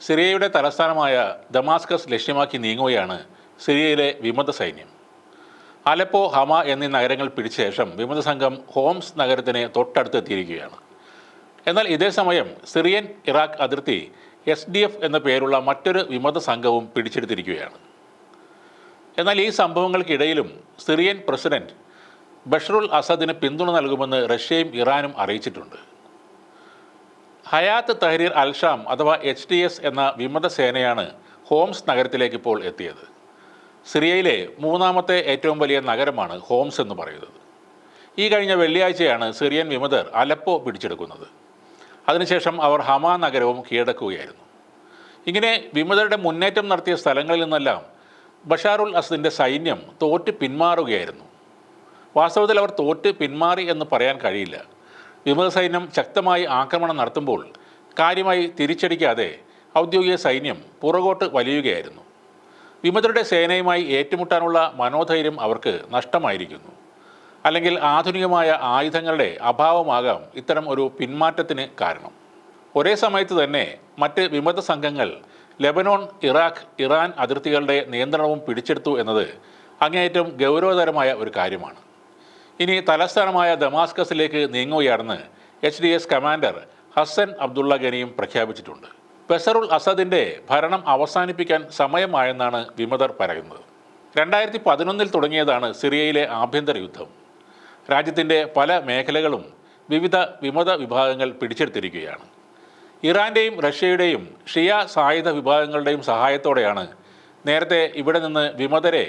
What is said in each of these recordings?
സിറിയയുടെ തലസ്ഥാനമായ ദമാസ്കസ് ലക്ഷ്യമാക്കി നീങ്ങുകയാണ് സിറിയയിലെ വിമത സൈന്യം. അലപ്പോ, ഹമ എന്നീ നഗരങ്ങൾ പിടിച്ച ശേഷം വിമത സംഘം ഹോംസ് നഗരത്തിന് തൊട്ടടുത്തെത്തിയിരിക്കുകയാണ്. എന്നാൽ ഇതേസമയം സിറിയൻ ഇറാഖ് അതിർത്തി SDF എന്ന പേരുള്ള മറ്റൊരു വിമത സംഘവും പിടിച്ചെടുത്തിരിക്കുകയാണ്. എന്നാൽ ഈ സംഭവങ്ങൾക്കിടയിലും സിറിയൻ പ്രസിഡന്റ് ബഷറുൽ അസദിന് പിന്തുണ നൽകുമെന്ന് റഷ്യയും ഇറാനും അറിയിച്ചിട്ടുണ്ട്. ഹയാത്ത് തഹരീർ അൽ ഷാം അഥവാ HTS എന്ന വിമത സേനയാണ് ഹോംസ് നഗരത്തിലേക്ക് ഇപ്പോൾ എത്തിയത്. സിറിയയിലെ മൂന്നാമത്തെ ഏറ്റവും വലിയ നഗരമാണ് ഹോംസ് എന്ന് പറയുന്നത്. ഈ കഴിഞ്ഞ വെള്ളിയാഴ്ചയാണ് സിറിയൻ വിമതർ അലപ്പോ പിടിച്ചെടുക്കുന്നത്. അതിനുശേഷം അവർ ഹമ നഗരവും കീഴടക്കുകയായിരുന്നു. ഇങ്ങനെ വിമതരുടെ മുന്നേറ്റം നടത്തിയ സ്ഥലങ്ങളിൽ നിന്നെല്ലാം ബഷാറുൽ അസദിൻ്റെ സൈന്യം തോറ്റ് പിന്മാറുകയായിരുന്നു. വാസ്തവത്തിൽ അവർ തോറ്റ് പിന്മാറി എന്ന് പറയാൻ കഴിയില്ല. വിമത സൈന്യം ശക്തമായി ആക്രമണം നടത്തുമ്പോൾ കാര്യമായി തിരിച്ചടിക്കാതെ ഔദ്യോഗിക സൈന്യം പുറകോട്ട് വലിയുകയായിരുന്നു. വിമതരുടെ സേനയുമായി ഏറ്റുമുട്ടാനുള്ള മനോധൈര്യം അവർക്ക് നഷ്ടമായിരിക്കുന്നു. അല്ലെങ്കിൽ ആധുനികമായ ആയുധങ്ങളുടെ അഭാവമാകാം ഇത്തരം ഒരു പിന്മാറ്റത്തിന് കാരണം. ഒരേ സമയത്ത് തന്നെ മറ്റ് വിമത സംഘങ്ങൾ ലെബനോൺ, ഇറാഖ്, ഇറാൻ അതിർത്തികളുടെ നിയന്ത്രണവും പിടിച്ചെടുത്തു എന്നത് അങ്ങേയറ്റം ഗൗരവതരമായ ഒരു കാര്യമാണ്. ഇനി തലസ്ഥാനമായ ദമാസ്കസിലേക്ക് നീങ്ങുകയാണെന്ന് HDS കമാൻഡർ ഹസൻ അബ്ദുള്ള ഗനിയും പ്രഖ്യാപിച്ചിട്ടുണ്ട്. ബഷറുൽ അസദിൻ്റെ ഭരണം അവസാനിപ്പിക്കാൻ സമയമായെന്നാണ് വിമതർ പറയുന്നത്. 2011 തുടങ്ങിയതാണ് സിറിയയിലെ ആഭ്യന്തര യുദ്ധം. രാജ്യത്തിൻ്റെ പല മേഖലകളും വിവിധ വിമത വിഭാഗങ്ങൾ പിടിച്ചെടുത്തിരിക്കുകയാണ്. ഇറാൻ്റെയും റഷ്യയുടെയും ഷിയ സായുധ വിഭാഗങ്ങളുടെയും സഹായത്തോടെയാണ് നേരത്തെ ഇവിടെ നിന്ന് വിമതരെ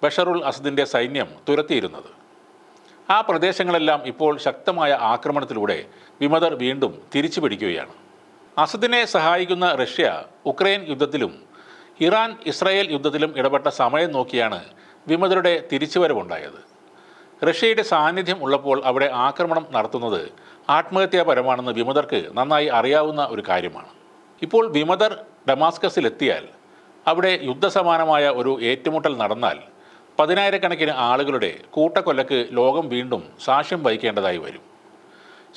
ബഷറുൽ അസദിൻ്റെ സൈന്യം തുരത്തിയിരുന്നത്. ആ പ്രദേശങ്ങളെല്ലാം ഇപ്പോൾ ശക്തമായ ആക്രമണത്തിലൂടെ വിമതർ വീണ്ടും തിരിച്ചു പിടിക്കുകയാണ്. അസദിനെ സഹായിക്കുന്ന റഷ്യ ഉക്രൈൻ യുദ്ധത്തിലും ഇറാൻ ഇസ്രായേൽ യുദ്ധത്തിലും ഇടപെട്ട സമയം നോക്കിയാണ് വിമതരുടെ തിരിച്ചുവരവുണ്ടായത്. റഷ്യയുടെ സാന്നിധ്യം ഉള്ളപ്പോൾ അവിടെ ആക്രമണം നടത്തുന്നത് ആത്മഹത്യാപരമാണെന്ന് വിമതർക്ക് നന്നായി അറിയാവുന്ന ഒരു കാര്യമാണ്. ഇപ്പോൾ വിമതർ ഡമാസ്കസിലെത്തിയാൽ അവിടെ യുദ്ധസമാനമായ ഒരു ഏറ്റുമുട്ടൽ നടന്നാൽ 10,000-കണക്കിന് ആളുകളുടെ കൂട്ടക്കൊലക്ക് ലോകം വീണ്ടും സാക്ഷ്യം വഹിക്കേണ്ടതായി വരും.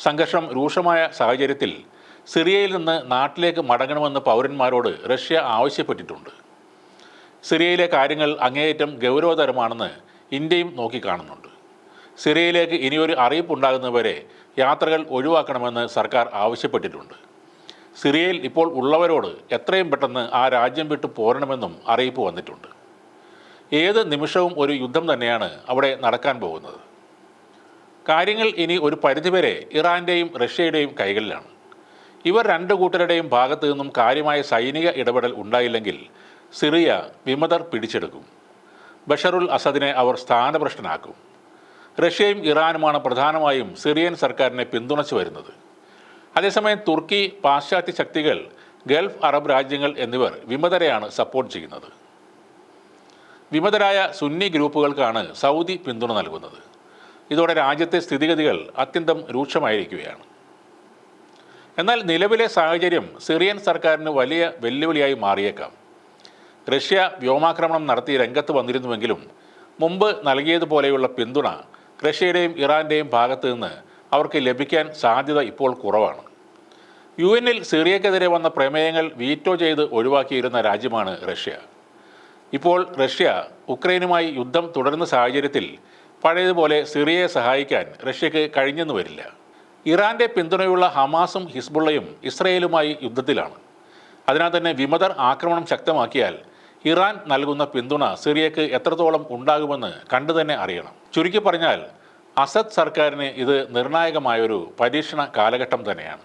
സംഘർഷം രൂക്ഷമായ സാഹചര്യത്തിൽ സിറിയയിൽ നിന്ന് നാട്ടിലേക്ക് മടങ്ങണമെന്ന് പൗരന്മാരോട് റഷ്യ ആവശ്യപ്പെട്ടിട്ടുണ്ട്. സിറിയയിലെ കാര്യങ്ങൾ അങ്ങേയറ്റം ഗൗരവതരമാണെന്ന് ഇന്ത്യയും നോക്കിക്കാണുന്നുണ്ട്. സിറിയയിലേക്ക് ഇനിയൊരു അറിയിപ്പുണ്ടാകുന്നവരെ യാത്രകൾ ഒഴിവാക്കണമെന്ന് സർക്കാർ ആവശ്യപ്പെട്ടിട്ടുണ്ട്. സിറിയയിൽ ഇപ്പോൾ ഉള്ളവരോട് എത്രയും പെട്ടെന്ന് ആ രാജ്യം വിട്ടു പോരണമെന്നും അറിയിപ്പ് വന്നിട്ടുണ്ട്. ഏത് നിമിഷവും ഒരു യുദ്ധം തന്നെയാണ് അവിടെ നടക്കാൻ പോകുന്നത്. കാര്യങ്ങൾ ഇനി ഒരു പരിധിവരെ ഇറാൻ്റെയും റഷ്യയുടെയും കൈകളിലാണ്. ഇവർ രണ്ടു കൂട്ടരുടെയും ഭാഗത്തു നിന്നും കാര്യമായ സൈനിക ഇടപെടൽ ഉണ്ടായില്ലെങ്കിൽ സിറിയ വിമതർ പിടിച്ചെടുക്കും. ബഷറുൽ അസദിനെ അവർ സ്ഥാനഭ്രഷ്ടനാക്കും. റഷ്യയും ഇറാനുമാണ് പ്രധാനമായും സിറിയൻ സർക്കാരിനെ പിന്തുണച്ചു വരുന്നത്. അതേസമയം തുർക്കി, പാശ്ചാത്യ ശക്തികൾ, ഗൾഫ് അറബ് രാജ്യങ്ങൾ എന്നിവർ വിമതരെയാണ് സപ്പോർട്ട് ചെയ്യുന്നത്. വിമതരായ സുന്നി ഗ്രൂപ്പുകൾക്കാണ് സൗദി പിന്തുണ നൽകുന്നത്. ഇതോടെ രാജ്യത്തെ സ്ഥിതിഗതികൾ അത്യന്തം രൂക്ഷമായിരിക്കുകയാണ്. എന്നാൽ നിലവിലെ സാഹചര്യം സിറിയൻ സർക്കാരിന് വലിയ വെല്ലുവിളിയായി മാറിയേക്കാം. റഷ്യ വ്യോമാക്രമണം നടത്തി രംഗത്ത് വന്നിരുന്നുവെങ്കിലും മുമ്പ് നൽകിയതുപോലെയുള്ള പിന്തുണ റഷ്യയുടെയും ഇറാൻ്റെയും ഭാഗത്തു നിന്ന് അവർക്ക് ലഭിക്കാൻ സാധ്യത ഇപ്പോൾ കുറവാണ്. UN-ൽ സിറിയക്കെതിരെ വന്ന പ്രമേയങ്ങൾ വീറ്റോ ചെയ്ത് ഒഴിവാക്കിയിരുന്ന രാജ്യമാണ് റഷ്യ. ഇപ്പോൾ റഷ്യ ഉക്രൈനുമായി യുദ്ധം തുടരുന്ന സാഹചര്യത്തിൽ പഴയതുപോലെ സിറിയയെ സഹായിക്കാൻ റഷ്യക്ക് കഴിഞ്ഞെന്ന് വരില്ല. ഇറാൻ്റെ പിന്തുണയുള്ള ഹമാസും ഹിസ്ബുള്ളയും ഇസ്രയേലുമായി യുദ്ധത്തിലാണ്. അതിനാൽ തന്നെ വിമതർ ആക്രമണം ശക്തമാക്കിയാൽ ഇറാൻ നൽകുന്ന പിന്തുണ സിറിയക്ക് എത്രത്തോളം ഉണ്ടാകുമെന്ന് കണ്ടു തന്നെ അറിയണം. ചുരുക്കി പറഞ്ഞാൽ അസദ് സർക്കാരിന് ഇത് നിർണായകമായൊരു പരീക്ഷണ കാലഘട്ടം തന്നെയാണ്.